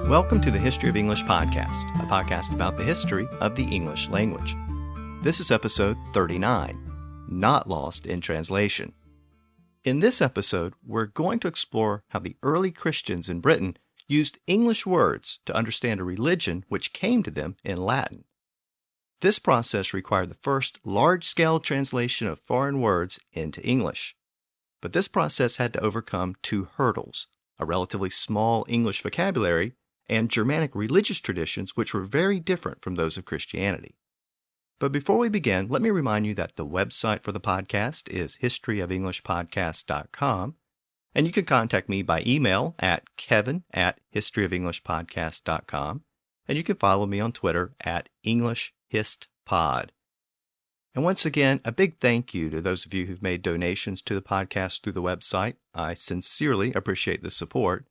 Welcome to the History of English podcast, a podcast about the history of the English language. This is episode 39, Not Lost in Translation. In this episode, we're going to explore how the early Christians in Britain used English words to understand a religion which came to them in Latin. This process required the first large-scale translation of foreign words into English. But this process had to overcome two hurdles, a relatively small English vocabulary and Germanic religious traditions which were very different from those of Christianity. But before we begin, let me remind you that the website for the podcast is historyofenglishpodcast.com, and you can contact me by email at kevin@historyofenglishpodcast.com, and you can follow me on Twitter at EnglishHistPod. And once again, a big thank you to those of you who've made donations to the podcast through the website. I sincerely appreciate the support.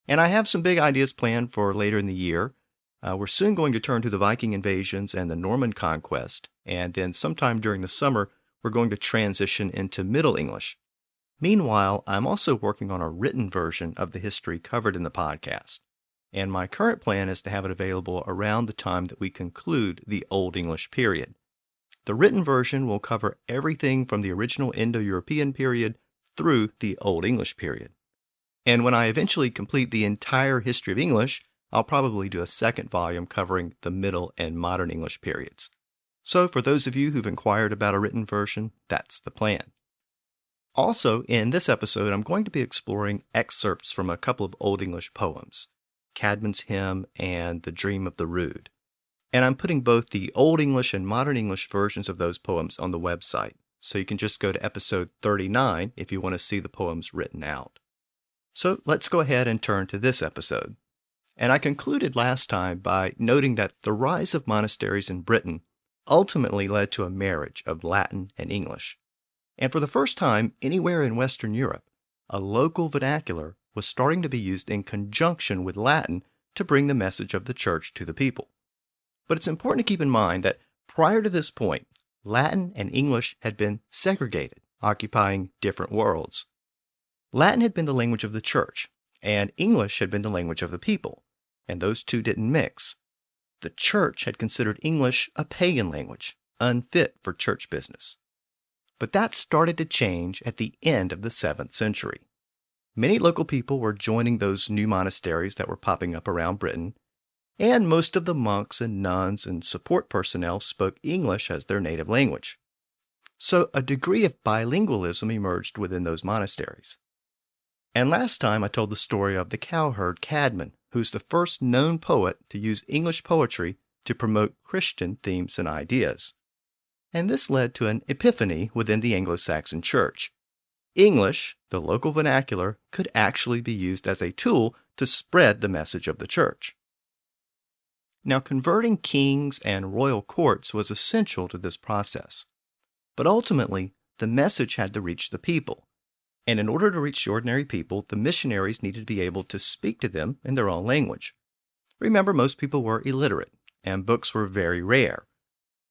And I have some big ideas planned for later in the year. We're soon going to turn to the Viking invasions and the Norman conquest, and then sometime during the summer, we're going to transition into Middle English. Meanwhile, I'm also working on a written version of the history covered in the podcast, and my current plan is to have it available around the time that we conclude the Old English period. The written version will cover everything from the original Indo-European period through the Old English period. And when I eventually complete the entire history of English, I'll probably do a second volume covering the Middle and Modern English periods. So for those of you who've inquired about a written version, that's the plan. Also, in this episode, I'm going to be exploring excerpts from a couple of Old English poems, Caedmon's Hymn and The Dream of the Rood. And I'm putting both the Old English and Modern English versions of those poems on the website, so you can just go to episode 39 if you want to see the poems written out. So let's go ahead and turn to this episode. And I concluded last time by noting that the rise of monasteries in Britain ultimately led to a marriage of Latin and English. And for the first time anywhere in Western Europe, a local vernacular was starting to be used in conjunction with Latin to bring the message of the church to the people. But it's important to keep in mind that prior to this point, Latin and English had been segregated, occupying different worlds. Latin had been the language of the church, and English had been the language of the people, and those two didn't mix. The church had considered English a pagan language, unfit for church business. But that started to change at the end of the 7th century. Many local people were joining those new monasteries that were popping up around Britain, and most of the monks and nuns and support personnel spoke English as their native language. So a degree of bilingualism emerged within those monasteries. And last time I told the story of the cowherd Caedmon, who's the first known poet to use English poetry to promote Christian themes and ideas. And this led to an epiphany within the Anglo-Saxon church. English, the local vernacular, could actually be used as a tool to spread the message of the church. Now, converting kings and royal courts was essential to this process. But ultimately, the message had to reach the people. And in order to reach the ordinary people, the missionaries needed to be able to speak to them in their own language. Remember, most people were illiterate, and books were very rare.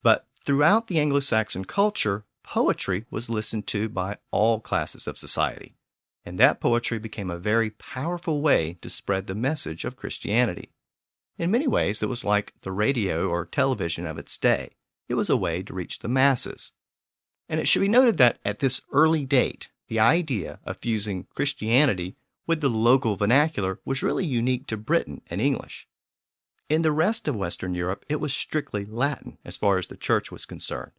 But throughout the Anglo-Saxon culture, poetry was listened to by all classes of society. And that poetry became a very powerful way to spread the message of Christianity. In many ways, it was like the radio or television of its day. It was a way to reach the masses. And it should be noted that at this early date, the idea of fusing Christianity with the local vernacular was really unique to Britain and English. In the rest of Western Europe, it was strictly Latin as far as the church was concerned.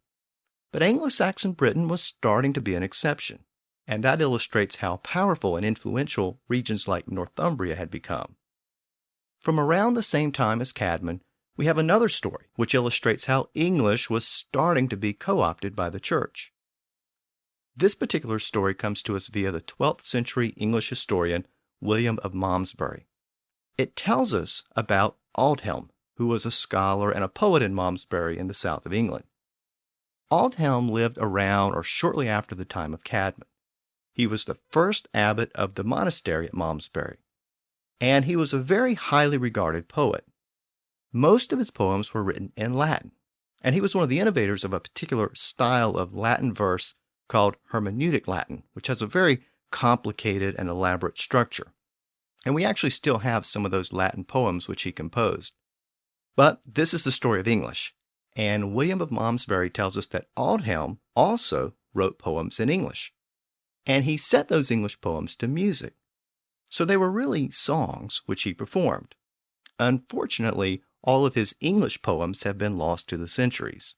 But Anglo-Saxon Britain was starting to be an exception, and that illustrates how powerful and influential regions like Northumbria had become. From around the same time as Caedmon, we have another story which illustrates how English was starting to be co-opted by the church. This particular story comes to us via the 12th century English historian William of Malmesbury. It tells us about Aldhelm, who was a scholar and a poet in Malmesbury in the south of England. Aldhelm lived around or shortly after the time of Caedmon. He was the first abbot of the monastery at Malmesbury, and he was a very highly regarded poet. Most of his poems were written in Latin, and he was one of the innovators of a particular style of Latin verse called hermeneutic Latin, which has a very complicated and elaborate structure. And we actually still have some of those Latin poems which he composed. But this is the story of English, and William of Malmesbury tells us that Aldhelm also wrote poems in English, and he set those English poems to music. So they were really songs which he performed. Unfortunately, all of his English poems have been lost to the centuries.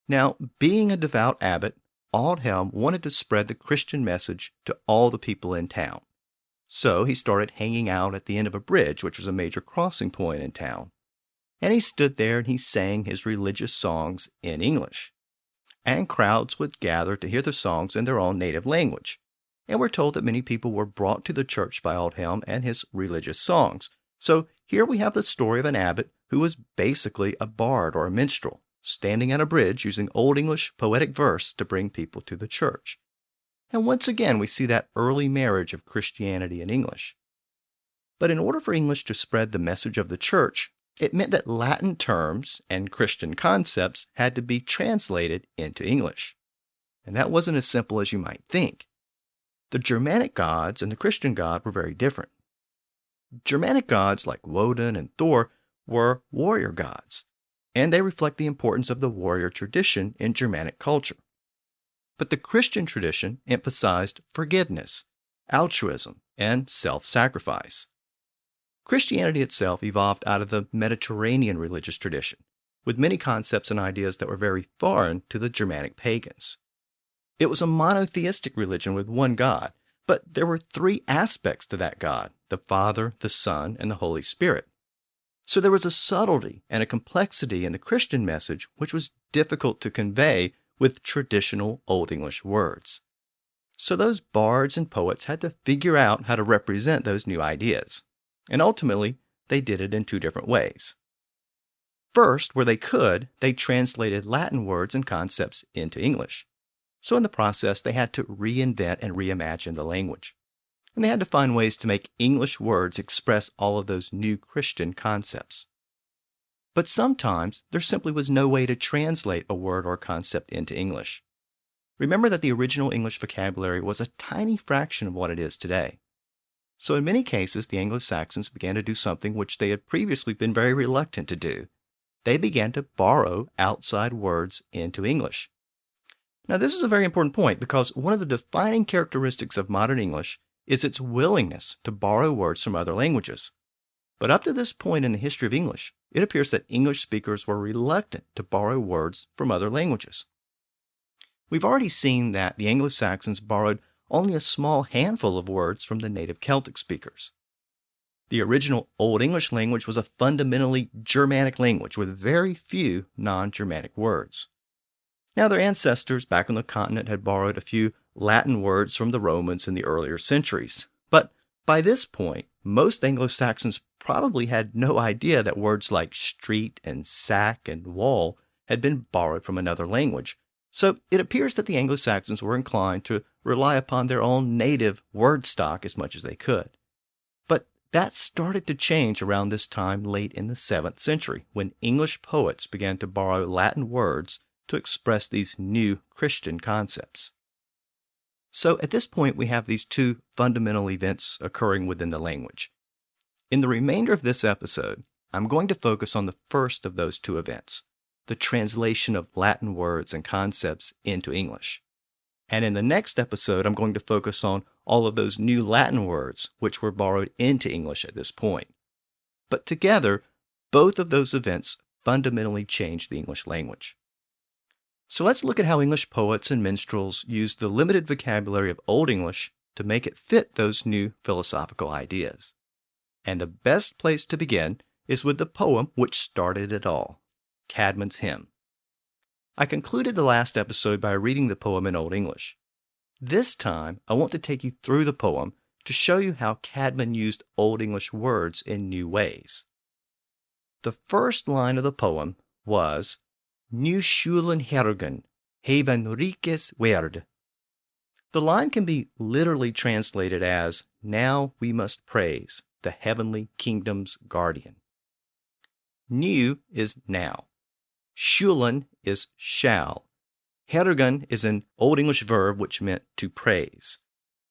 Now, being a devout abbot, Aldhelm wanted to spread the Christian message to all the people in town. So he started hanging out at the end of a bridge, which was a major crossing point in town. And he stood there and he sang his religious songs in English. And crowds would gather to hear the songs in their own native language. And we're told that many people were brought to the church by Aldhelm and his religious songs. So here we have the story of an abbot who was basically a bard or a minstrel, standing at a bridge using Old English poetic verse to bring people to the church. And once again, we see that early marriage of Christianity and English. But in order for English to spread the message of the church, it meant that Latin terms and Christian concepts had to be translated into English. And that wasn't as simple as you might think. The Germanic gods and the Christian God were very different. Germanic gods like Woden and Thor were warrior gods, and they reflect the importance of the warrior tradition in Germanic culture. But the Christian tradition emphasized forgiveness, altruism, and self-sacrifice. Christianity itself evolved out of the Mediterranean religious tradition, with many concepts and ideas that were very foreign to the Germanic pagans. It was a monotheistic religion with one God, but there were three aspects to that God: the Father, the Son, and the Holy Spirit. So there was a subtlety and a complexity in the Christian message which was difficult to convey with traditional Old English words. So those bards and poets had to figure out how to represent those new ideas. And ultimately, they did it in two different ways. First, where they could, they translated Latin words and concepts into English. So in the process, they had to reinvent and reimagine the language. And they had to find ways to make English words express all of those new Christian concepts. But sometimes, there simply was no way to translate a word or concept into English. Remember that the original English vocabulary was a tiny fraction of what it is today. So in many cases, the Anglo-Saxons began to do something which they had previously been very reluctant to do. They began to borrow outside words into English. Now, this is a very important point because one of the defining characteristics of modern English is its willingness to borrow words from other languages. But up to this point in the history of English, it appears that English speakers were reluctant to borrow words from other languages. We've already seen that the Anglo-Saxons borrowed only a small handful of words from the native Celtic speakers. The original Old English language was a fundamentally Germanic language with very few non-Germanic words. Now, their ancestors back on the continent had borrowed a few Latin words from the Romans in the earlier centuries. But by this point, most Anglo-Saxons probably had no idea that words like street and sack and wall had been borrowed from another language. So it appears that the Anglo-Saxons were inclined to rely upon their own native word stock as much as they could. But that started to change around this time late in the 7th century, when English poets began to borrow Latin words to express these new Christian concepts. So at this point, we have these two fundamental events occurring within the language. In the remainder of this episode, I'm going to focus on the first of those two events, the translation of Latin words and concepts into English. And in the next episode, I'm going to focus on all of those new Latin words which were borrowed into English at this point. But together, both of those events fundamentally changed the English language. So let's look at how English poets and minstrels used the limited vocabulary of Old English to make it fit those new philosophical ideas. And the best place to begin is with the poem which started it all, Caedmon's Hymn. I concluded the last episode by reading the poem in Old English. This time, I want to take you through the poem to show you how Caedmon used Old English words in new ways. The first line of the poem was, Nu schulen hergen, haven rikes werd. The line can be literally translated as, now we must praise the heavenly kingdom's guardian. Nu is now. Schulen is shall. Hergen is an Old English verb which meant to praise.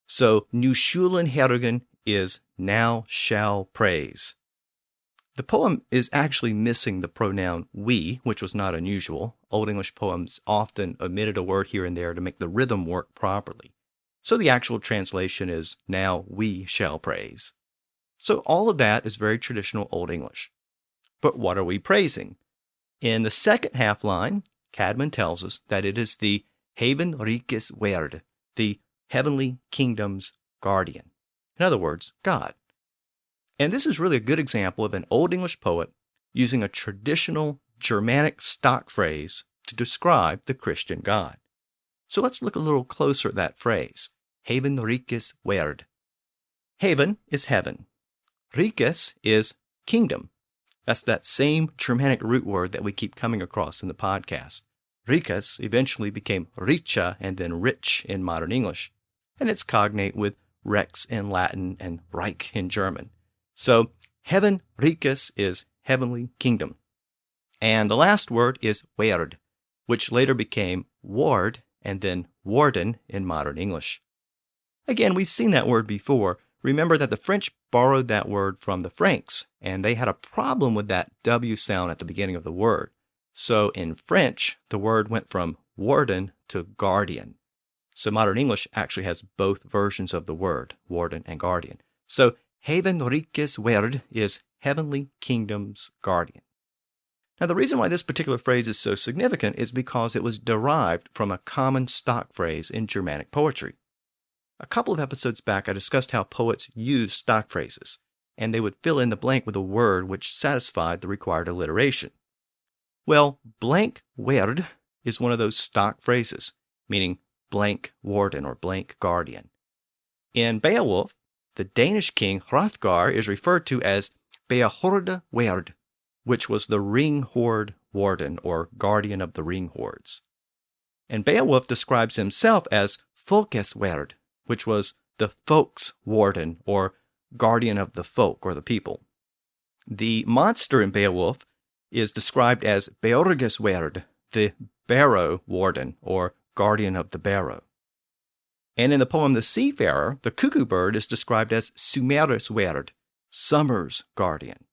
So, nu schulen hergen is now shall praise. The poem is actually missing the pronoun we, which was not unusual. Old English poems often omitted a word here and there to make the rhythm work properly. So the actual translation is now we shall praise. So all of that is very traditional Old English. But what are we praising? In the second half line, Caedmon tells us that it is the Heaven Rikes Werde, the heavenly kingdom's guardian. In other words, God. And this is really a good example of an Old English poet using a traditional Germanic stock phrase to describe the Christian God. So let's look a little closer at that phrase, Heaven Rikes Werde. Heaven is heaven. Rikes is kingdom. That's that same Germanic root word that we keep coming across in the podcast. Rikes eventually became richa and then rich in modern English, and it's cognate with rex in Latin and Reich in German. So, Heaven Rikes is heavenly kingdom. And the last word is Werde, which later became ward and then warden in modern English. Again, we've seen that word before. Remember that the French borrowed that word from the Franks, and they had a problem with that W sound at the beginning of the word. So in French, the word went from warden to guardian. So modern English actually has both versions of the word, warden and guardian. So Heaven Rikes Werde is heavenly kingdom's guardian. Now the reason why this particular phrase is so significant is because it was derived from a common stock phrase in Germanic poetry. A couple of episodes back, I discussed how poets used stock phrases, and they would fill in the blank with a word which satisfied the required alliteration. Well, blank werde is one of those stock phrases, meaning blank warden or blank guardian. In Beowulf, the Danish king Hrothgar is referred to as Beahorde Werde, which was the ring hoard warden or guardian of the ring hoards. And Beowulf describes himself as Folkes Werde, which was the folk's warden or guardian of the folk or the people. The monster in Beowulf is described as Beorges Werde, the barrow warden or guardian of the barrow. And in the poem The Seafarer, the cuckoo bird is described as Sumeres Werde, summer's guardian.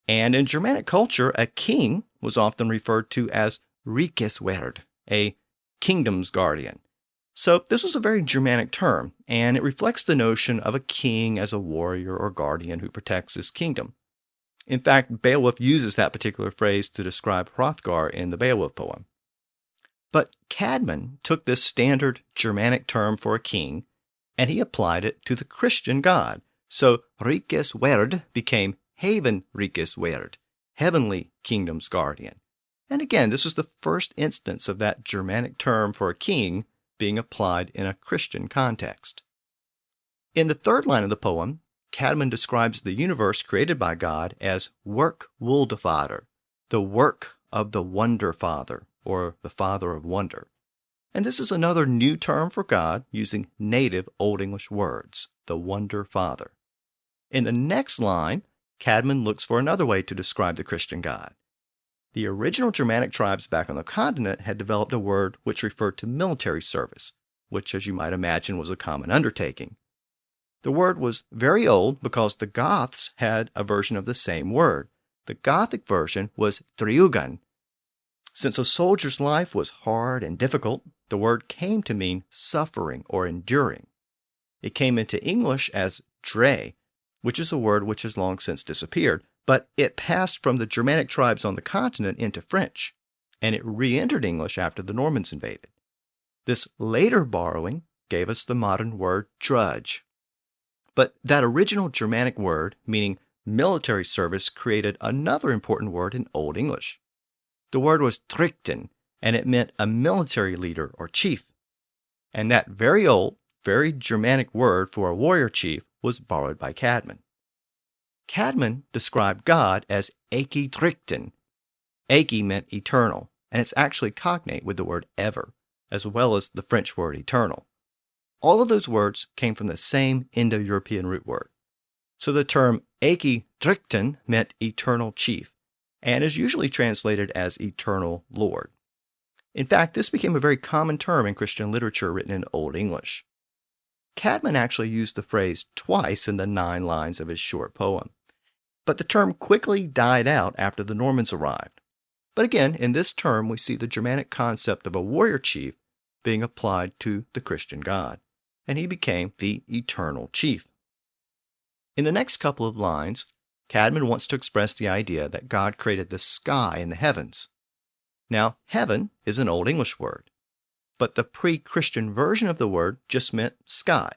And in Germanic culture, a king was often referred to as Rikes Werde, a kingdom's guardian. So this was a very Germanic term, and it reflects the notion of a king as a warrior or guardian who protects his kingdom. In fact, Beowulf uses that particular phrase to describe Hrothgar in the Beowulf poem. But Caedmon took this standard Germanic term for a king, and he applied it to the Christian God. So Rikes Werde became Heaven Rikes Werde, heavenly kingdom's guardian. And again, this is the first instance of that Germanic term for a king being applied in a Christian context. In the third line of the poem, Caedmon describes the universe created by God as Werk Wuldevader, the work of the Wonder Father, or the Father of Wonder. And this is another new term for God using native Old English words, the Wonder Father. In the next line, Caedmon looks for another way to describe the Christian God. The original Germanic tribes back on the continent had developed a word which referred to military service, which, as you might imagine, was a common undertaking. The word was very old because the Goths had a version of the same word. The Gothic version was driugan. Since a soldier's life was hard and difficult, the word came to mean suffering or enduring. It came into English as dre, which is a word which has long since disappeared, but it passed from the Germanic tribes on the continent into French, and it re-entered English after the Normans invaded. This later borrowing gave us the modern word drudge. But that original Germanic word, meaning military service, created another important word in Old English. The word was trichten, and it meant a military leader or chief. And that very old, very Germanic word for a warrior chief was borrowed by Caedmon. Caedmon described God as Eki trichten. Eki meant eternal, and it's actually cognate with the word ever, as well as the French word eternal. All of those words came from the same Indo-European root word. So the term Eki trichten meant eternal chief, and is usually translated as eternal Lord. In fact, this became a very common term in Christian literature written in Old English. Caedmon actually used the phrase twice in the 9 lines of his short poem. But the term quickly died out after the Normans arrived. But again, in this term, we see the Germanic concept of a warrior chief being applied to the Christian God, and he became the eternal chief. In the next couple of lines, Caedmon wants to express the idea that God created the sky and the heavens. Now, heaven is an Old English word, but the pre-Christian version of the word just meant sky,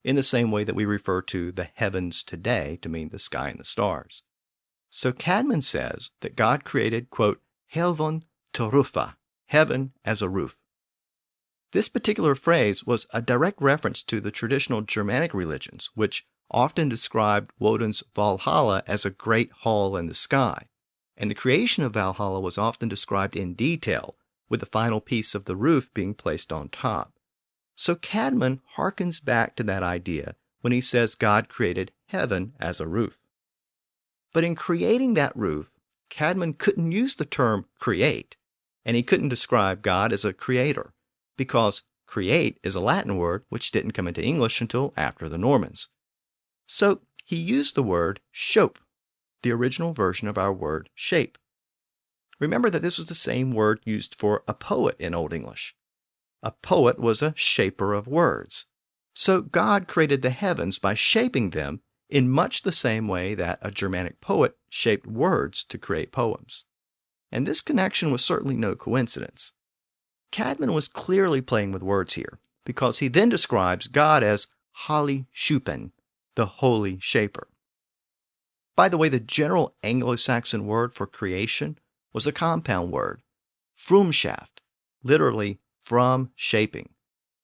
in the same way that we refer to the heavens today to mean the sky and the stars. So Caedmon says that God created, quote, helvon to rufa, heaven as a roof. This particular phrase was a direct reference to the traditional Germanic religions, which often described Woden's Valhalla as a great hall in the sky, and the creation of Valhalla was often described in detail, with the final piece of the roof being placed on top. So Caedmon harkens back to that idea when he says God created heaven as a roof. But in creating that roof, Caedmon couldn't use the term create, and he couldn't describe God as a creator, because create is a Latin word which didn't come into English until after the Normans. So he used the word shope, the original version of our word shape. Remember that this was the same word used for a poet in Old English. A poet was a shaper of words. So God created the heavens by shaping them in much the same way that a Germanic poet shaped words to create poems. And this connection was certainly no coincidence. Caedmon was clearly playing with words here, because he then describes God as Hali Shupen, the holy shaper. By the way, the general Anglo-Saxon word for creation was a compound word, frumschaft, literally from shaping.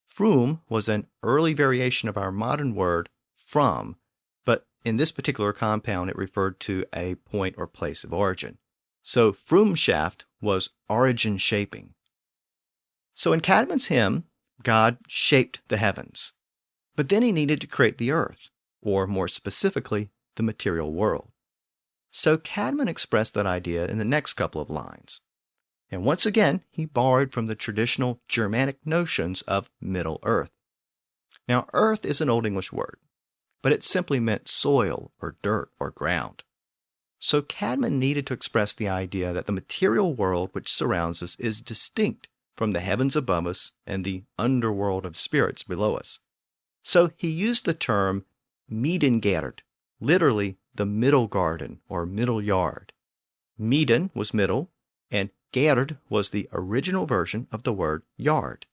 Frum was an early variation of our modern word from, but in this particular compound it referred to a point or place of origin. So frumschaft was origin shaping. So in Caedmon's hymn, God shaped the heavens, but then he needed to create the earth, or more specifically, the material world. So Caedmon expressed that idea in the next couple of lines. And once again, he borrowed from the traditional Germanic notions of Middle Earth. Now, earth is an Old English word, but it simply meant soil or dirt or ground. So Caedmon needed to express the idea that the material world which surrounds us is distinct from the heavens above us and the underworld of spirits below us. So he used the term Midengard, literally the middle garden or middle yard. Miden was middle, and Gerd was the original version of the word yard.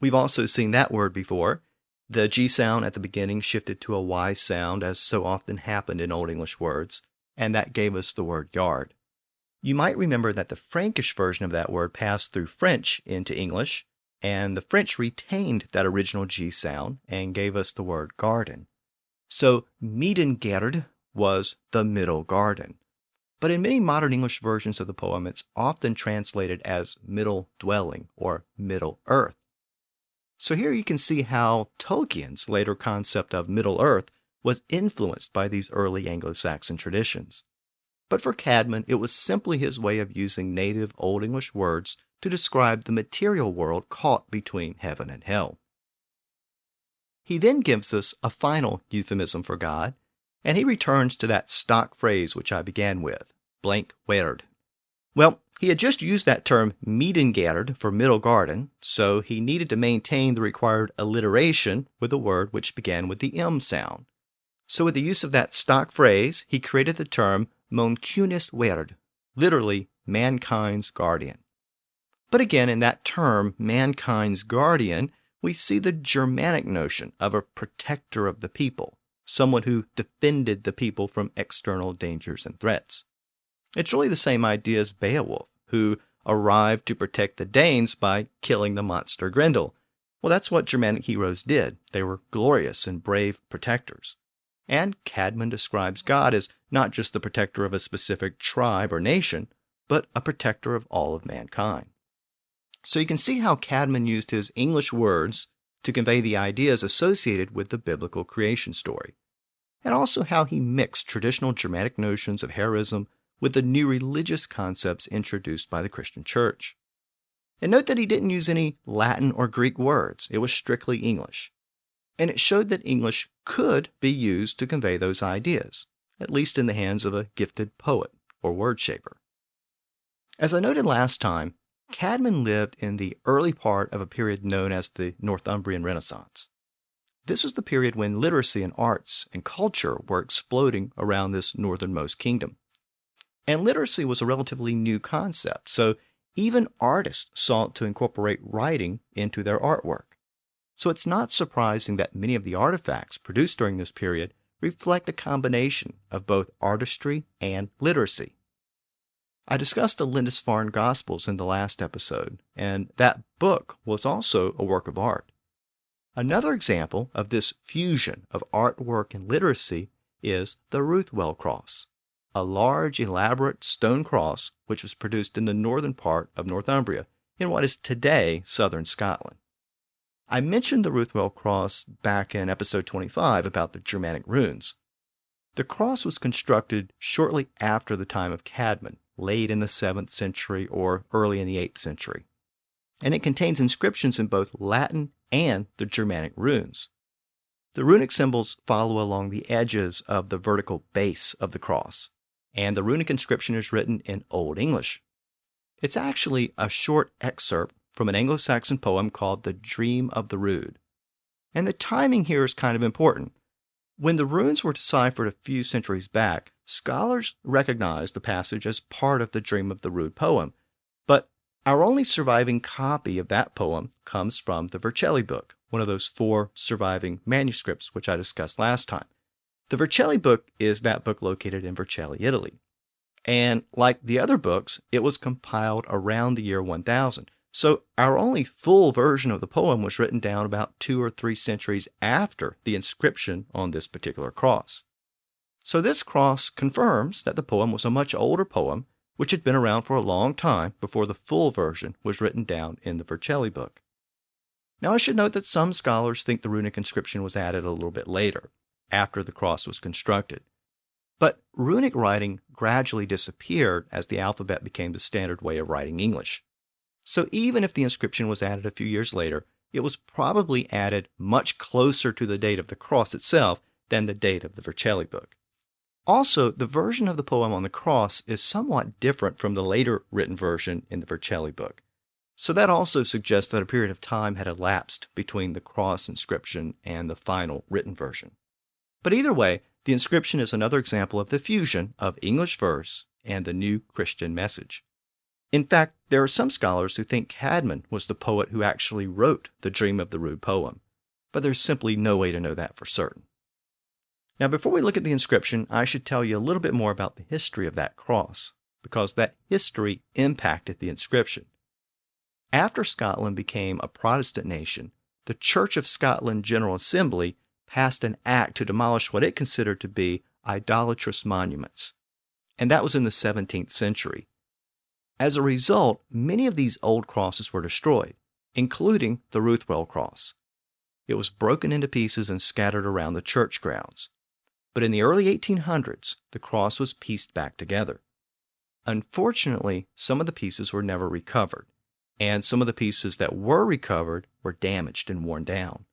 We've also seen that word before. The G sound at the beginning shifted to a Y sound, as so often happened in Old English words, and that gave us the word yard. You might remember that the Frankish version of that word passed through French into English, and the French retained that original G sound and gave us the word garden. So Midengard was the middle garden. But in many modern English versions of the poem, it's often translated as middle dwelling or middle earth. So here you can see how Tolkien's later concept of Middle Earth was influenced by these early Anglo-Saxon traditions. But for Caedmon, it was simply his way of using native Old English words to describe the material world caught between heaven and hell. He then gives us a final euphemism for God, and he returns to that stock phrase which I began with, blank werd. Well, he had just used that term Midengard for middle garden, so he needed to maintain the required alliteration with a word which began with the M sound. So with the use of that stock phrase, he created the term Moncunis werd, literally mankind's guardian. But again, in that term, mankind's guardian, we see the Germanic notion of a protector of the people, someone who defended the people from external dangers and threats. It's really the same idea as Beowulf, who arrived to protect the Danes by killing the monster Grendel. Well, that's what Germanic heroes did. They were glorious and brave protectors. And Caedmon describes God as not just the protector of a specific tribe or nation, but a protector of all of mankind. So you can see how Caedmon used his English words to convey the ideas associated with the biblical creation story, and also how he mixed traditional Germanic notions of heroism with the new religious concepts introduced by the Christian Church. And note that he didn't use any Latin or Greek words. It was strictly English. and it showed that English could be used to convey those ideas, at least in the hands of a gifted poet or word shaper. As I noted last time, Caedmon lived in the early part of a period known as the Northumbrian Renaissance. This was the period when literacy and arts and culture were exploding around this northernmost kingdom. And literacy was a relatively new concept, so even artists sought to incorporate writing into their artwork. So it's not surprising that many of the artifacts produced during this period reflect a combination of both artistry and literacy. I discussed the Lindisfarne Gospels in the last episode, and that book was also a work of art. Another example of this fusion of artwork and literacy is the Ruthwell Cross, a large, elaborate stone cross which was produced in the northern part of Northumbria, in what is today southern Scotland. I mentioned the Ruthwell Cross back in episode 25 about the Germanic runes. The cross was constructed shortly after the time of Caedmon, late in the 7th century or early in the 8th century. And it contains inscriptions in both Latin and the Germanic runes. The runic symbols follow along the edges of the vertical base of the cross, and the runic inscription is written in Old English. It's actually a short excerpt from an Anglo-Saxon poem called The Dream of the Rood. And the timing here is kind of important. When the runes were deciphered a few centuries back, scholars recognized the passage as part of the Dream of the Rood poem, but our only surviving copy of that poem comes from the Vercelli book, one of those 4 surviving manuscripts which I discussed last time. The Vercelli book is that book located in Vercelli, Italy. And like the other books, it was compiled around the year 1000. So our only full version of the poem was written down about 2 or 3 centuries after the inscription on this particular cross. So this cross confirms that the poem was a much older poem, which had been around for a long time before the full version was written down in the Vercelli book. Now I should note that some scholars think the runic inscription was added a little bit later, after the cross was constructed. But runic writing gradually disappeared as the alphabet became the standard way of writing English. So even if the inscription was added a few years later, it was probably added much closer to the date of the cross itself than the date of the Vercelli book. Also, the version of the poem on the cross is somewhat different from the later written version in the Vercelli book. So that also suggests that a period of time had elapsed between the cross inscription and the final written version. But either way, the inscription is another example of the fusion of English verse and the new Christian message. In fact, there are some scholars who think Caedmon was the poet who actually wrote the Dream of the Rood poem, but there's simply no way to know that for certain. Now, before we look at the inscription, I should tell you a little bit more about the history of that cross, because that history impacted the inscription. After Scotland became a Protestant nation, the Church of Scotland General Assembly passed an act to demolish what it considered to be idolatrous monuments, and that was in the 17th century. As a result, many of these old crosses were destroyed, including the Ruthwell Cross. It was broken into pieces and scattered around the church grounds. But in the early 1800s, the cross was pieced back together. Unfortunately, some of the pieces were never recovered, and some of the pieces that were recovered were damaged and worn down.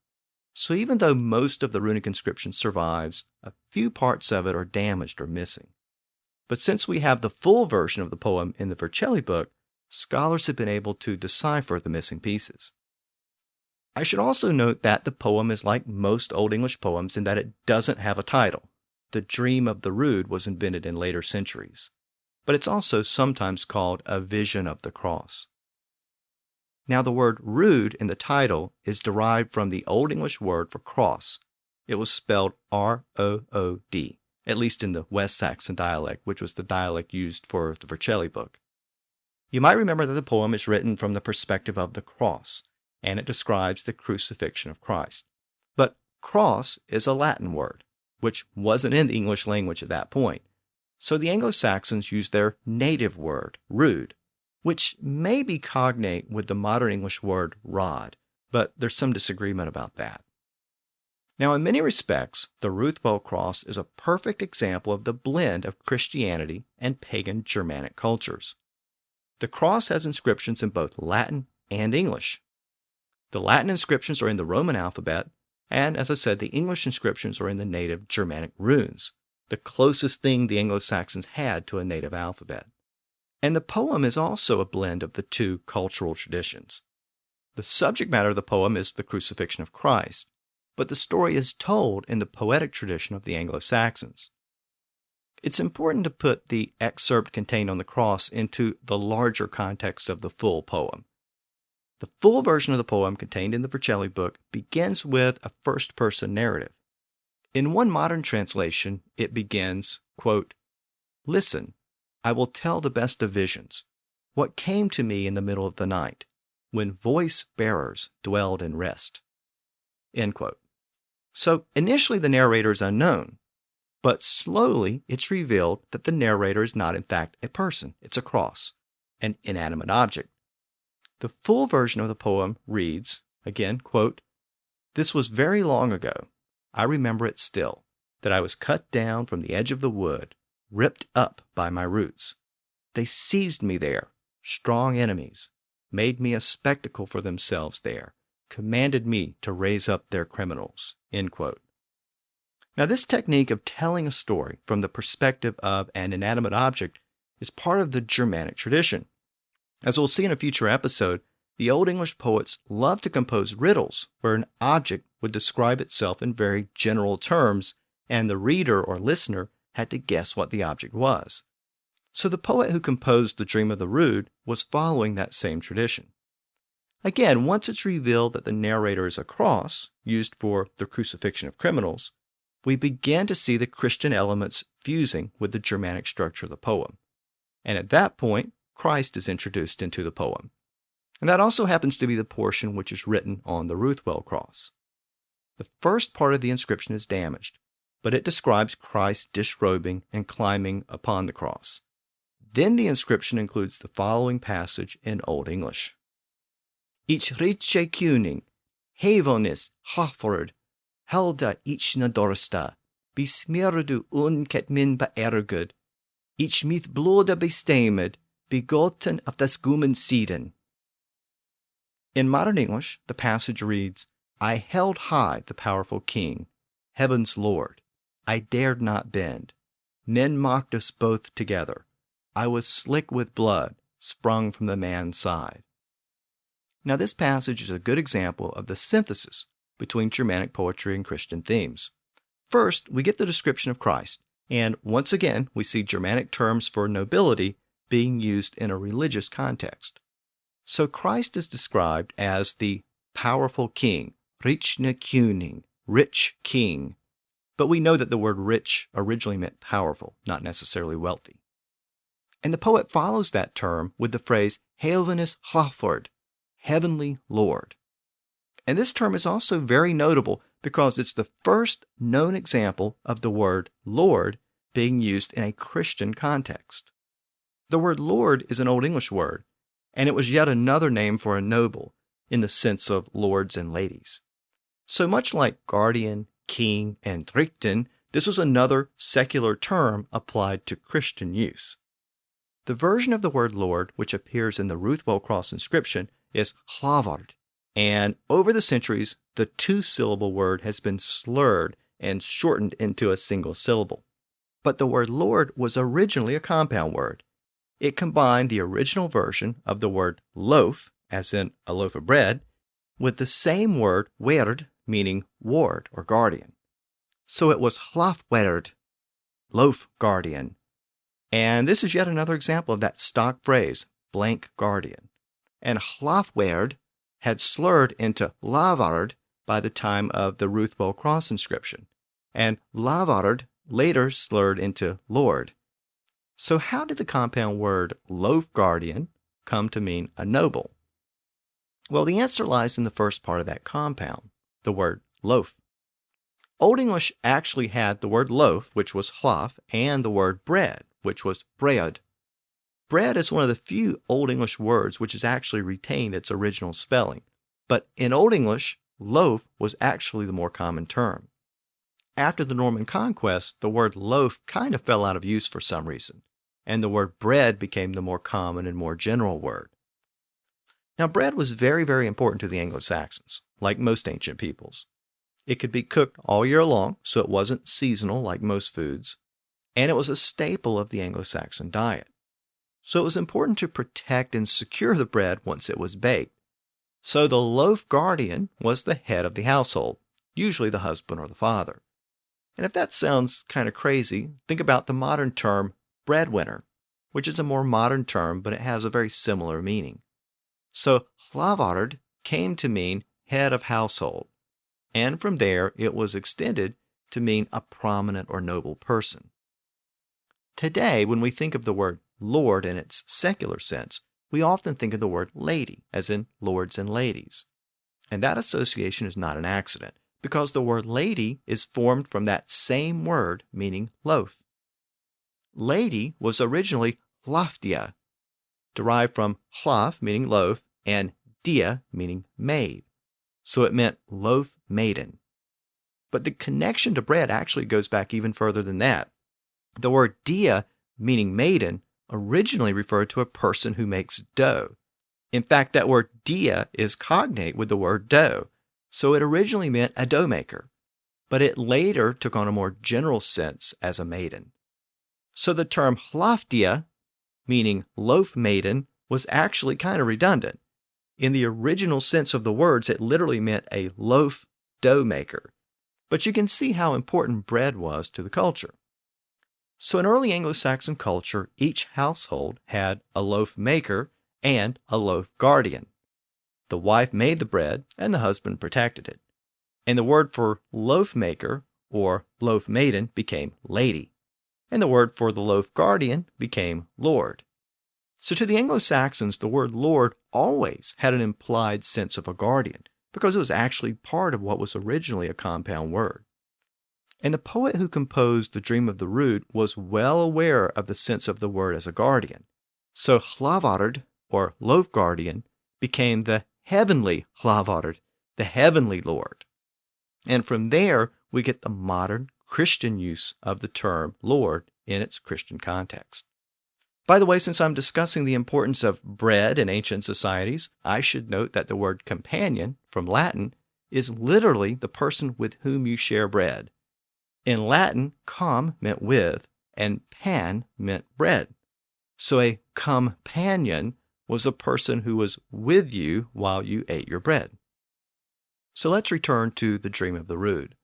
So even though most of the runic inscription survives, a few parts of it are damaged or missing. But since we have the full version of the poem in the Vercelli book, scholars have been able to decipher the missing pieces. I should also note that the poem is like most Old English poems in that it doesn't have a title. The Dream of the Rood was invented in later centuries, but it's also sometimes called a vision of the cross. Now the word rood in the title is derived from the Old English word for cross. It was spelled R-O-O-D. At least in the West Saxon dialect, which was the dialect used for the Vercelli book. You might remember that the poem is written from the perspective of the cross, and it describes the crucifixion of Christ. But cross is a Latin word, which wasn't in the English language at that point. So the Anglo-Saxons used their native word, rood, which may be cognate with the modern English word rod, but there's some disagreement about that. Now, in many respects, the Ruthwell Cross is a perfect example of the blend of Christianity and pagan Germanic cultures. The cross has inscriptions in both Latin and English. The Latin inscriptions are in the Roman alphabet, And as I said, the English inscriptions are in the native Germanic runes, the closest thing the Anglo-Saxons had to a native alphabet. And the poem is also a blend of the two cultural traditions. The subject matter of the poem is the crucifixion of Christ, but the story is told in the poetic tradition of the Anglo-Saxons. It's important to put the excerpt contained on the cross into the larger context of the full poem. The full version of the poem contained in the Vercelli book begins with a first-person narrative. In one modern translation, it begins, quote, "Listen, I will tell the best of visions, what came to me in the middle of the night, when voice-bearers dwelled in rest." End quote. So initially the narrator is unknown, but slowly it's revealed that the narrator is not in fact a person. It's a cross, an inanimate object. The full version of the poem reads, again, quote, "This was very long ago. I remember it still, that I was cut down from the edge of the wood, ripped up by my roots. They seized me there, strong enemies, made me a spectacle for themselves there, commanded me to raise up their criminals." End quote. Now, this technique of telling a story from the perspective of an inanimate object is part of the Germanic tradition. As we'll see in a future episode, the Old English poets loved to compose riddles where an object would describe itself in very general terms, and the reader or listener had to guess what the object was. So the poet who composed The Dream of the Rood was following that same tradition. Again, once it's revealed that the narrator is a cross, used for the crucifixion of criminals, we begin to see the Christian elements fusing with the Germanic structure of the poem. And at that point, Christ is introduced into the poem. And that also happens to be the portion which is written on the Ruthwell Cross. The first part of the inscription is damaged, but it describes Christ disrobing and climbing upon the cross. Then the inscription includes the following passage in Old English. "Ich riche kuning, hevonis haford, helda ich na dorsta, besmeerdu Caedmon beergud, ich mit bloede bestemed, begotten of das gumen seeden." In modern English, the passage reads, "I held high the powerful King, heaven's Lord. I dared not bend. Men mocked us both together. I was slick with blood, sprung from the man's side." Now, this passage is a good example of the synthesis between Germanic poetry and Christian themes. First, we get the description of Christ, and once again, we see Germanic terms for nobility being used in a religious context. So Christ is described as the powerful king, Richne König, rich king. But we know that the word rich originally meant powerful, not necessarily wealthy. And the poet follows that term with the phrase Heavenus Haford, heavenly Lord. And this term is also very notable because it's the first known example of the word Lord being used in a Christian context. The word Lord is an Old English word, and it was yet another name for a noble in the sense of lords and ladies. So much like guardian, king, and Richten, this was another secular term applied to Christian use. The version of the word Lord which appears in the Ruthwell Cross inscription is Hlavard, and over the centuries, the two-syllable word has been slurred and shortened into a single syllable. But the word Lord was originally a compound word. It combined the original version of the word loaf, as in a loaf of bread, with the same word werd, meaning ward or guardian. So it was Hlafwerd, loaf guardian. And this is yet another example of that stock phrase, blank guardian. And Hlafwerd had slurred into Lavard by the time of the Ruthwell Cross inscription, and Lavard later slurred into Lord. So how did the compound word loaf guardian come to mean a noble? Well, the answer lies in the first part of that compound, the word loaf. Old English actually had the word loaf, which was hlaf, and the word bread, which was bread. Bread is one of the few Old English words which has actually retained its original spelling. But in Old English, loaf was actually the more common term. After the Norman conquest, the word loaf kind of fell out of use for some reason, and the word bread became the more common and more general word. Now, bread was very, very important to the Anglo-Saxons, like most ancient peoples. It could be cooked all year long, so it wasn't seasonal like most foods, and it was a staple of the Anglo-Saxon diet. So it was important to protect and secure the bread once it was baked. So the loaf guardian was the head of the household, usually the husband or the father. And if that sounds kind of crazy, think about the modern term breadwinner, which is a more modern term, but it has a very similar meaning. So hlavard came to mean head of household, and from there it was extended to mean a prominent or noble person. Today, when we think of the word lord in its secular sense, we often think of the word lady, as in lords and ladies. And that association is not an accident, because the word lady is formed from that same word meaning loaf. Lady was originally hlafdia, derived from hlaf meaning loaf and dia meaning maid. So it meant loaf maiden. But the connection to bread actually goes back even further than that. The word dia, meaning maiden, originally referred to a person who makes dough. In fact, that word dia is cognate with the word dough, so it originally meant a dough maker, but it later took on a more general sense as a maiden. So the term hlafdia, meaning loaf maiden, was actually kind of redundant. In the original sense of the words, it literally meant a loaf dough maker. But you can see how important bread was to the culture. So in early Anglo-Saxon culture, each household had a loaf maker and a loaf guardian. The wife made the bread and the husband protected it. And the word for loaf maker or loaf maiden became lady. And the word for the loaf guardian became lord. So to the Anglo-Saxons, the word lord always had an implied sense of a guardian, because it was actually part of what was originally a compound word. And the poet who composed The Dream of the Rood was well aware of the sense of the word as a guardian. So hlavard, or loaf guardian, became the heavenly hlavard, the heavenly lord. And from there, we get the modern Christian use of the term lord in its Christian context. By the way, since I'm discussing the importance of bread in ancient societies, I should note that the word companion, from Latin, is literally the person with whom you share bread. In Latin, com meant with, and pan meant bread. So a companion was a person who was with you while you ate your bread. So let's return to the Dream of the Rood.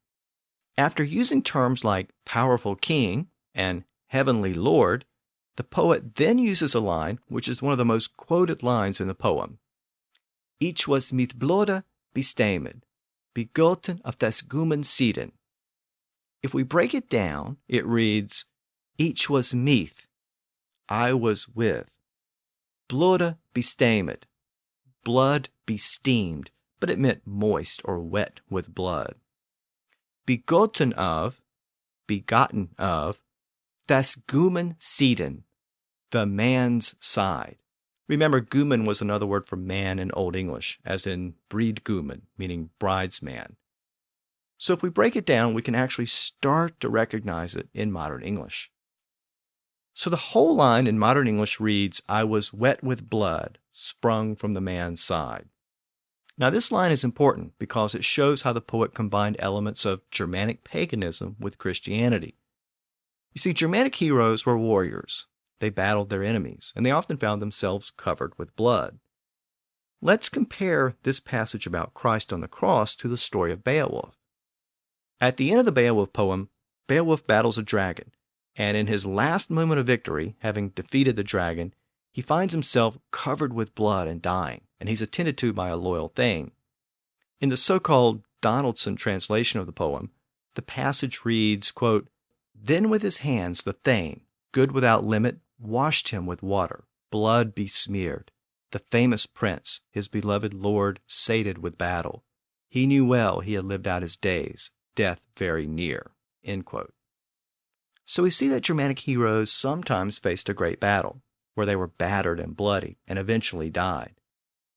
After using terms like powerful king and heavenly lord, the poet then uses a line which is one of the most quoted lines in the poem. Ich was mit bloede bestamed, begotten of das Gumen Sieden. If we break it down, it reads, Ich was meath, I was with. Bloede bestamed, blood besteamed, but it meant moist or wet with blood. Begotten of, begotten of, das Gumen Sieden, the man's side. Remember, gumen was another word for man in Old English, as in Bridgumen, meaning bridesman. So if we break it down, we can actually start to recognize it in modern English. So the whole line in modern English reads, I was wet with blood, sprung from the man's side. Now this line is important because it shows how the poet combined elements of Germanic paganism with Christianity. You see, Germanic heroes were warriors. They battled their enemies, and they often found themselves covered with blood. Let's compare this passage about Christ on the cross to the story of Beowulf. At the end of the Beowulf poem, Beowulf battles a dragon, and in his last moment of victory, having defeated the dragon, he finds himself covered with blood and dying, and he's attended to by a loyal thane. In the so-called Donaldson translation of the poem, the passage reads, quote, Then with his hands the thane, good without limit, washed him with water, blood besmeared. The famous prince, his beloved lord, sated with battle. He knew well he had lived out his days, death very near. End quote. So we see that Germanic heroes sometimes faced a great battle, where they were battered and bloody, and eventually died.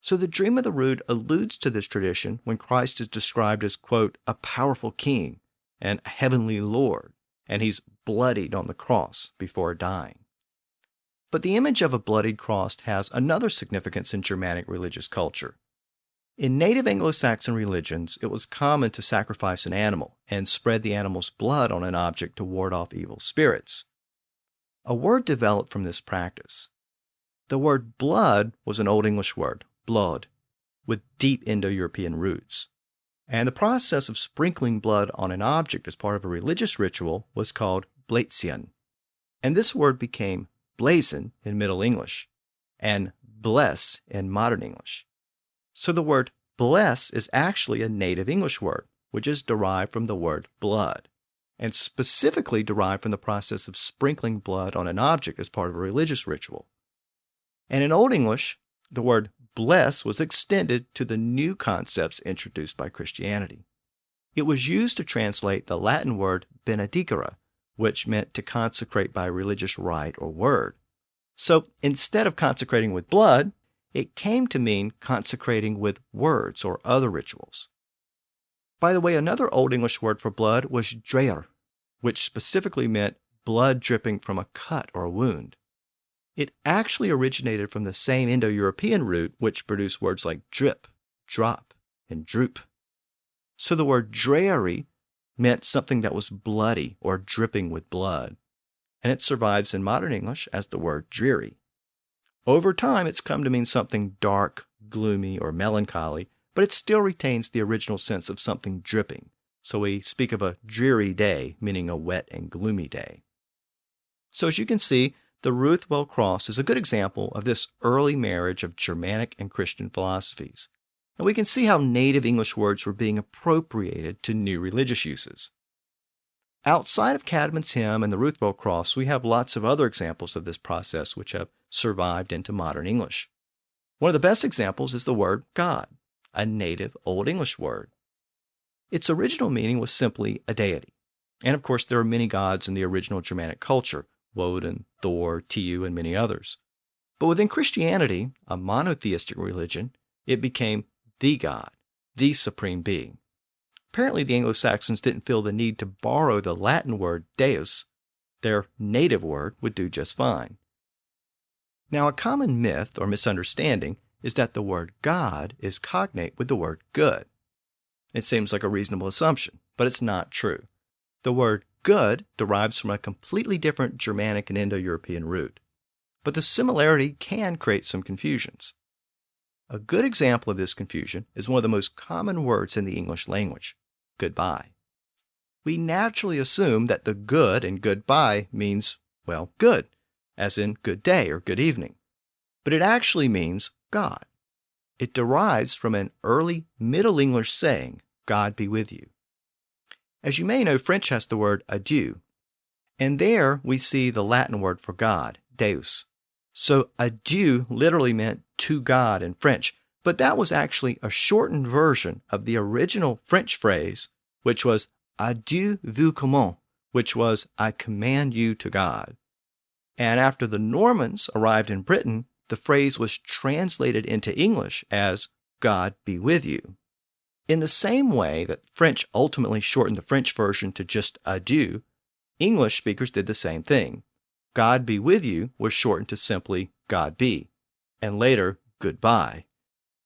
So the Dream of the Rood alludes to this tradition when Christ is described as, quote, a powerful king and a heavenly lord, and he's bloodied on the cross before dying. But the image of a bloodied cross has another significance in Germanic religious culture. In native Anglo-Saxon religions, it was common to sacrifice an animal and spread the animal's blood on an object to ward off evil spirits. A word developed from this practice. The word blood was an Old English word, blod, with deep Indo-European roots. And the process of sprinkling blood on an object as part of a religious ritual was called blatian. And this word became blazon in Middle English and bless in Modern English. So the word bless is actually a native English word, which is derived from the word blood, and specifically derived from the process of sprinkling blood on an object as part of a religious ritual. And in Old English, the word bless was extended to the new concepts introduced by Christianity. It was used to translate the Latin word benedicere, which meant to consecrate by religious rite or word. So instead of consecrating with blood, it came to mean consecrating with words or other rituals. By the way, another Old English word for blood was dreer, which specifically meant blood dripping from a cut or a wound. It actually originated from the same Indo-European root which produced words like drip, drop, and droop. So the word dreary meant something that was bloody or dripping with blood, and it survives in modern English as the word dreary. Over time, it's come to mean something dark, gloomy, or melancholy, but it still retains the original sense of something dripping. So we speak of a dreary day, meaning a wet and gloomy day. So as you can see, the Ruthwell Cross is a good example of this early marriage of Germanic and Christian philosophies. And we can see how native English words were being appropriated to new religious uses. Outside of Caedmon's hymn and the Ruthwell Cross, we have lots of other examples of this process which have survived into modern English. One of the best examples is the word God, a native Old English word. Its original meaning was simply a deity. And of course, there are many gods in the original Germanic culture, Woden, Thor, Tiu, and many others. But within Christianity, a monotheistic religion, it became the God, the supreme being. Apparently, the Anglo-Saxons didn't feel the need to borrow the Latin word deus. Their native word would do just fine. Now, a common myth or misunderstanding is that the word God is cognate with the word good. It seems like a reasonable assumption, but it's not true. The word good derives from a completely different Germanic and Indo-European root, but the similarity can create some confusions. A good example of this confusion is one of the most common words in the English language, goodbye. We naturally assume that the good in goodbye means, well, good, as in good day or good evening. But it actually means God. It derives from an early Middle English saying, God be with you. As you may know, French has the word adieu, and there we see the Latin word for God, deus. So adieu literally meant to God in French, but that was actually a shortened version of the original French phrase, which was adieu vous commande, which was I command you to God. And after the Normans arrived in Britain, the phrase was translated into English as God be with you. In the same way that French ultimately shortened the French version to just adieu, English speakers did the same thing. God be with you was shortened to simply God be, and later goodbye.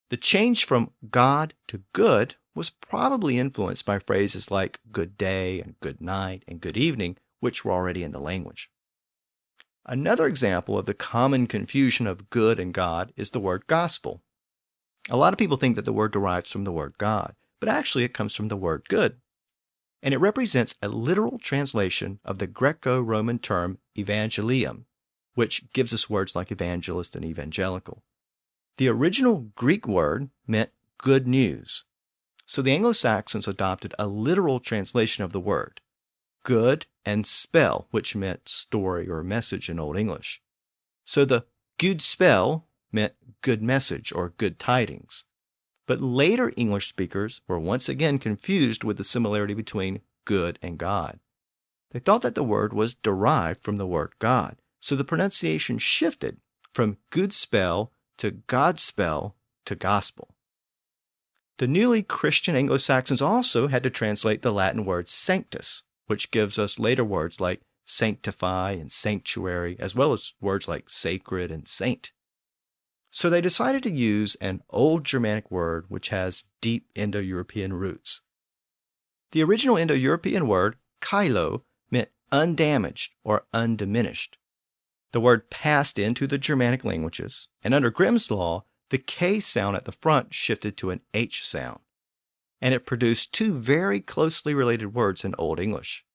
The change from God to good was probably influenced by phrases like good day and good night and good evening, which were already in the language. Another example of the common confusion of good and God is the word gospel. A lot of people think that the word derives from the word God, but actually it comes from the word good. And it represents a literal translation of the Greco-Roman term evangelium, which gives us words like evangelist and evangelical. The original Greek word meant good news. So the Anglo-Saxons adopted a literal translation of the word, good and spell, which meant story or message in Old English. So the good spell meant good message or good tidings. But later English speakers were once again confused with the similarity between good and God. They thought that the word was derived from the word God, so the pronunciation shifted from good spell to God spell to gospel. The newly Christian Anglo-Saxons also had to translate the Latin word sanctus, which gives us later words like sanctify and sanctuary, as well as words like sacred and saint. So they decided to use an old Germanic word which has deep Indo-European roots. The original Indo-European word, kailo, meant undamaged or undiminished. The word passed into the Germanic languages, and under Grimm's law, the K sound at the front shifted to an H sound, and it produced two very closely related words in Old English.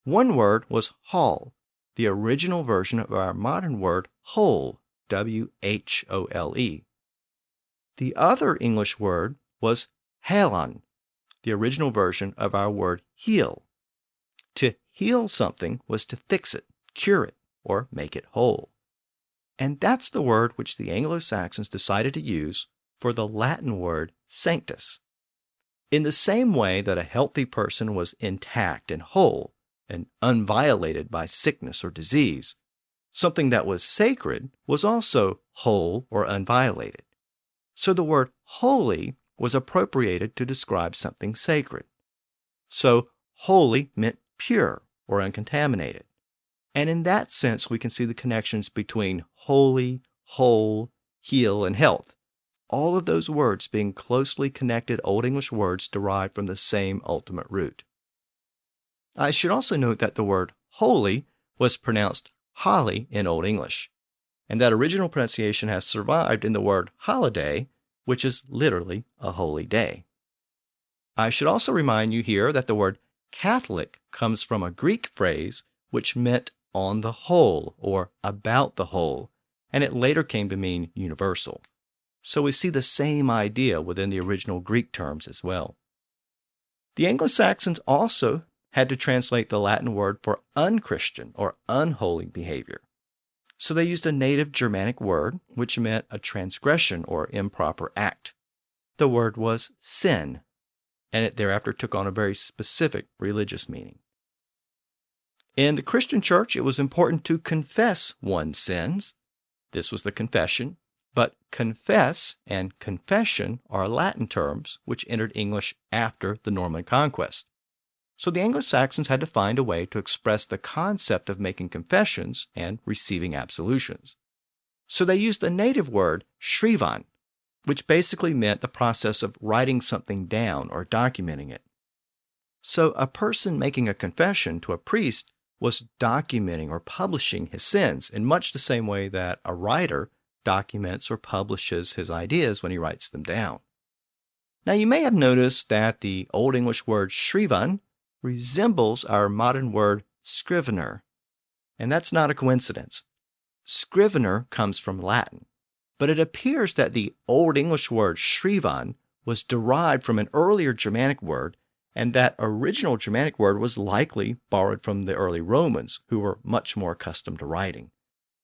One word was hall, the original version of our modern word whole, W-H-O-L-E. The other English word was helan, the original version of our word heal. To heal something was to fix it, cure it, or make it whole. And that's the word which the Anglo-Saxons decided to use for the Latin word sanctus. In the same way that a healthy person was intact and whole and unviolated by sickness or disease, something that was sacred was also whole or unviolated. So the word holy was appropriated to describe something sacred. So holy meant pure or uncontaminated. And in that sense, we can see the connections between holy, whole, heal, and health. All of those words being closely connected Old English words derived from the same ultimate root. I should also note that the word holy was pronounced holly in Old English, and that original pronunciation has survived in the word holiday, which is literally a holy day. I should also remind you here that the word Catholic comes from a Greek phrase which meant on the whole or about the whole, and it later came to mean universal. So we see the same idea within the original Greek terms as well. The Anglo-Saxons also had to translate the Latin word for unchristian or unholy behavior. So they used a native Germanic word which meant a transgression or improper act. The word was sin, and it thereafter took on a very specific religious meaning. In the Christian church, it was important to confess one's sins. This was the confession, but confess and confession are Latin terms which entered English after the Norman conquest. So the Anglo-Saxons had to find a way to express the concept of making confessions and receiving absolutions. So they used the native word shrivan, which basically meant the process of writing something down or documenting it. So a person making a confession to a priest was documenting or publishing his sins in much the same way that a writer documents or publishes his ideas when he writes them down. Now you may have noticed that the Old English word shrivan resembles our modern word scrivener, and that's not a coincidence. Scrivener comes from Latin, but it appears that the Old English word shrivan was derived from an earlier Germanic word, and that original Germanic word was likely borrowed from the early Romans, who were much more accustomed to writing.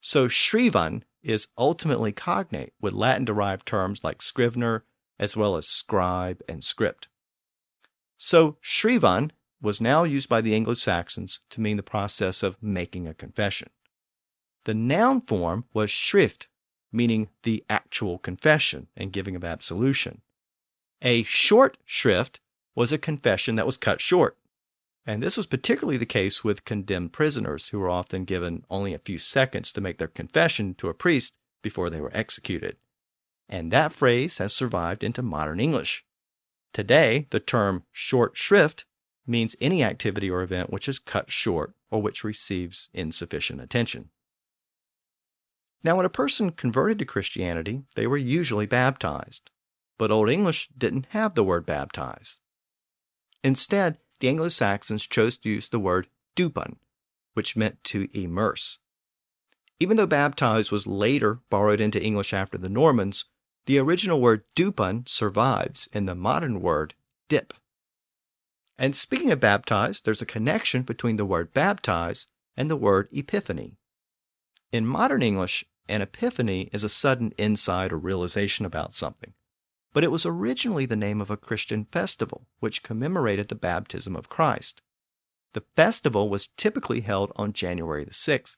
So shrivan is ultimately cognate with Latin-derived terms like scrivener, as well as scribe and script. So shrivan was now used by the Anglo-Saxons to mean the process of making a confession. The noun form was schrift, meaning the actual confession and giving of absolution. A short shrift was a confession that was cut short, and this was particularly the case with condemned prisoners who were often given only a few seconds to make their confession to a priest before they were executed. And that phrase has survived into modern English. Today, the term short shrift means any activity or event which is cut short or which receives insufficient attention. Now, when a person converted to Christianity, they were usually baptized, but Old English didn't have the word baptize. Instead, the Anglo-Saxons chose to use the word dupan, which meant to immerse. Even though baptize was later borrowed into English after the Normans, the original word dupan survives in the modern word dip. And speaking of baptize, there's a connection between the word baptize and the word epiphany. In modern English, an epiphany is a sudden insight or realization about something, but it was originally the name of a Christian festival which commemorated the baptism of Christ. The festival was typically held on January the 6th.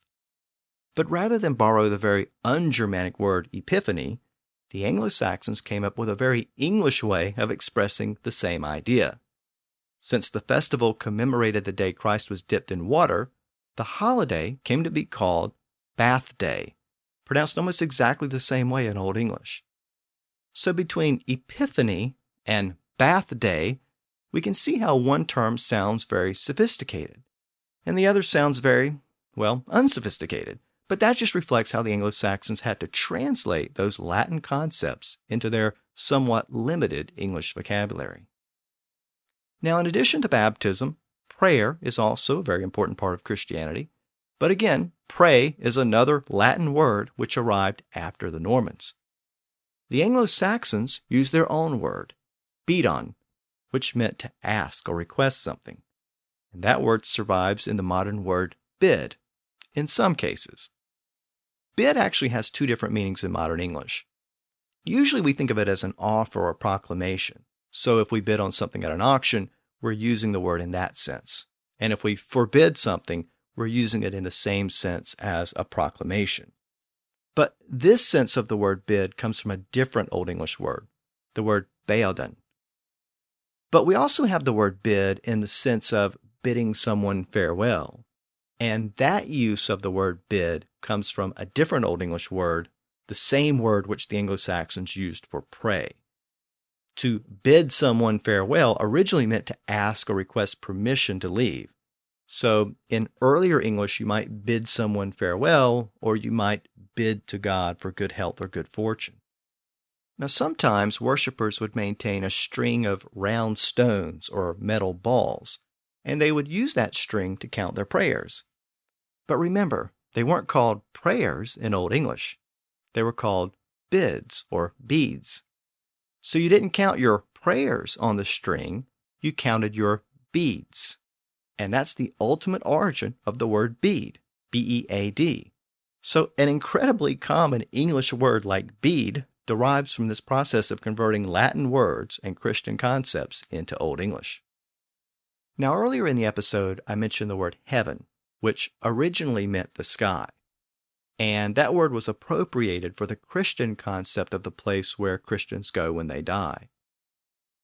But rather than borrow the very un-Germanic word epiphany, the Anglo-Saxons came up with a very English way of expressing the same idea. Since the festival commemorated the day Christ was dipped in water, the holiday came to be called Bath Day, pronounced almost exactly the same way in Old English. So between Epiphany and Bath Day, we can see how one term sounds very sophisticated, and the other sounds very, unsophisticated. But that just reflects how the Anglo-Saxons had to translate those Latin concepts into their somewhat limited English vocabulary. Now, in addition to baptism, prayer is also a very important part of Christianity. But again, pray is another Latin word which arrived after the Normans. The Anglo-Saxons used their own word, bedon, which meant to ask or request something. And that word survives in the modern word bid, in some cases. Bid actually has two different meanings in modern English. Usually we think of it as an offer or proclamation. So if we bid on something at an auction, we're using the word in that sense. And if we forbid something, we're using it in the same sense as a proclamation. But this sense of the word bid comes from a different Old English word, the word beodon. But we also have the word bid in the sense of bidding someone farewell. And that use of the word bid comes from a different Old English word, the same word which the Anglo-Saxons used for pray. To bid someone farewell originally meant to ask or request permission to leave. So in earlier English, you might bid someone farewell, or you might bid to God for good health or good fortune. Now, sometimes worshipers would maintain a string of round stones or metal balls, and they would use that string to count their prayers. But remember, they weren't called prayers in Old English. They were called bids or beads. So you didn't count your prayers on the string, you counted your beads. And that's the ultimate origin of the word bead, B-E-A-D. So an incredibly common English word like bead derives from this process of converting Latin words and Christian concepts into Old English. Now, earlier in the episode, I mentioned the word heaven, which originally meant the sky. And that word was appropriated for the Christian concept of the place where Christians go when they die.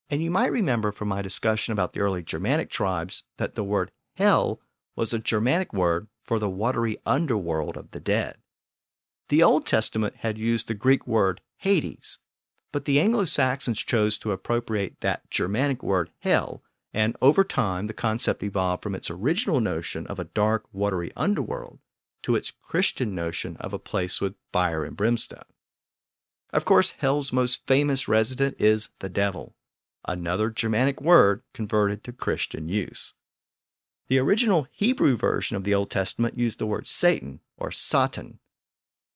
And you might remember from my discussion about the early Germanic tribes that the word hell was a Germanic word for the watery underworld of the dead. The Old Testament had used the Greek word Hades, but the Anglo-Saxons chose to appropriate that Germanic word hell, and over time the concept evolved from its original notion of a dark, watery underworld to its Christian notion of a place with fire and brimstone. Of course, hell's most famous resident is the devil, another Germanic word converted to Christian use. The original Hebrew version of the Old Testament used the word Satan or Satan.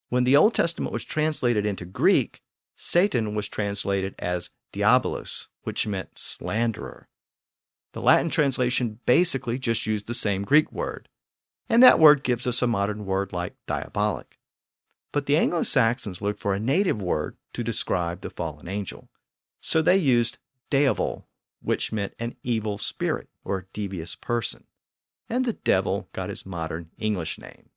When the Old Testament was translated into Greek, Satan was translated as diabolos, which meant slanderer. The Latin translation basically just used the same Greek word, and that word gives us a modern word like diabolic. But the Anglo-Saxons looked for a native word to describe the fallen angel, so they used devil, which meant an evil spirit or devious person, and the devil got his modern English name.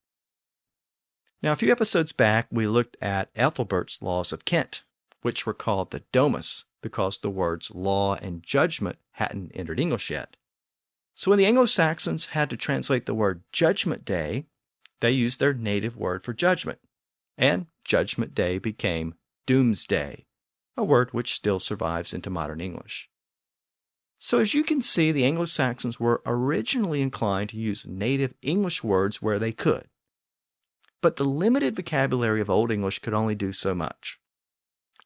Now, a few episodes back, we looked at Ethelbert's laws of Kent, which were called the Domus because the words law and judgment hadn't entered English yet. So when the Anglo-Saxons had to translate the word Judgment Day, they used their native word for judgment, and Judgment Day became Doomsday, a word which still survives into modern English. So as you can see, the Anglo-Saxons were originally inclined to use native English words where they could. But the limited vocabulary of Old English could only do so much.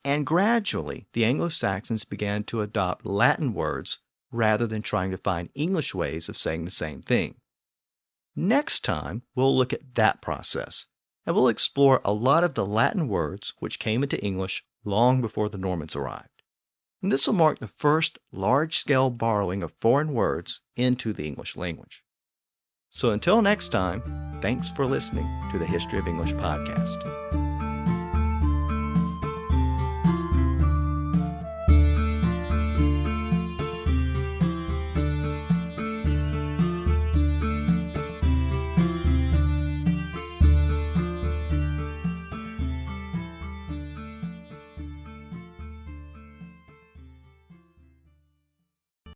And gradually, the Anglo-Saxons began to adopt Latin words rather than trying to find English ways of saying the same thing. Next time, we'll look at that process, and we'll explore a lot of the Latin words which came into English long before the Normans arrived. And this will mark the first large-scale borrowing of foreign words into the English language. So until next time, thanks for listening to the History of English podcast.